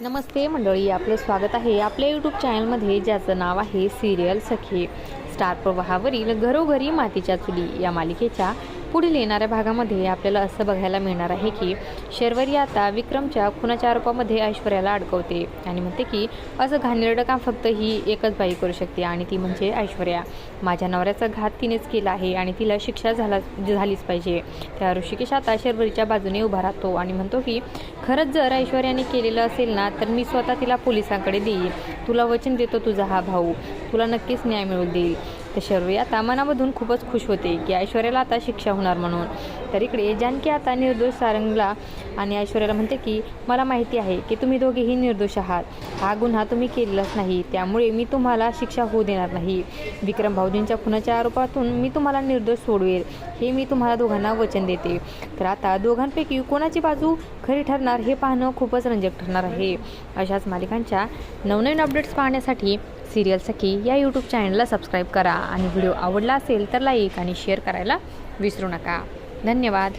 नमस्ते मंडळी, आपलं स्वागत आहे आपल्या यूट्यूब चॅनलमध्ये, ज्याचं नाव आहे सिरियल सखी. स्टार प्रवाहावरील घरोघरी मातीच्या चुली या मालिकेच्या पुढील येणाऱ्या भागामध्ये आपल्याला असं बघायला मिळणार आहे की शर्वरी आता विक्रमच्या खुनाच्या आरोपामध्ये ऐश्वर्याला अडकवते आणि म्हणते की असं घाणेरडं काम फक्त ही एकच बाई करू शकते आणि ती म्हणजे ऐश्वर्या. माझ्या नवऱ्याचा घात तिनेच केला आहे आणि तिला शिक्षा झालीच पाहिजे. त्या ऋषिकेश आता शर्वरीच्या बाजूने उभा राहतो आणि म्हणतो की खरंच जर ऐश्वर्याने केलेलं असेल ना तर मी स्वतः तिला पोलिसांकडे देईल. तुला वचन देतो, तुझा हा भाऊ तुला नक्कीच न्याय मिळवून देईल. तर शर्वरी आता मनामधून खूपच खुश होते की ऐश्वर्याला आता शिक्षा होणार म्हणून. तर इकडे जानकी आता निर्दोष सारंगला आणि ऐश्वर्याला म्हणते की मला माहिती आहे की तुम्ही दोघेही निर्दोष आहात. हा गुन्हा तुम्ही केलेलाच नाही, त्यामुळे मी तुम्हाला शिक्षा होऊ देणार नाही. विक्रम भाऊजींच्या खुनाच्या आरोपातून मी तुम्हाला निर्दोष सोडवेल, हे मी तुम्हाला दोघांना वचन देते. तर आता दोघांपैकी कोणाची बाजू खरी ठरणार हे पाहणं खूपच रंजक ठरणार आहे. अशाच मालिकांच्या नवनवीन अपडेट्स पाहण्यासाठी सिरियल सखी या यूट्यूब चॅनलला सबस्क्राईब करा आणि व्हिडिओ आवडला असेल तर लाईक आणि शेअर करायला विसरू नका. धन्यवाद.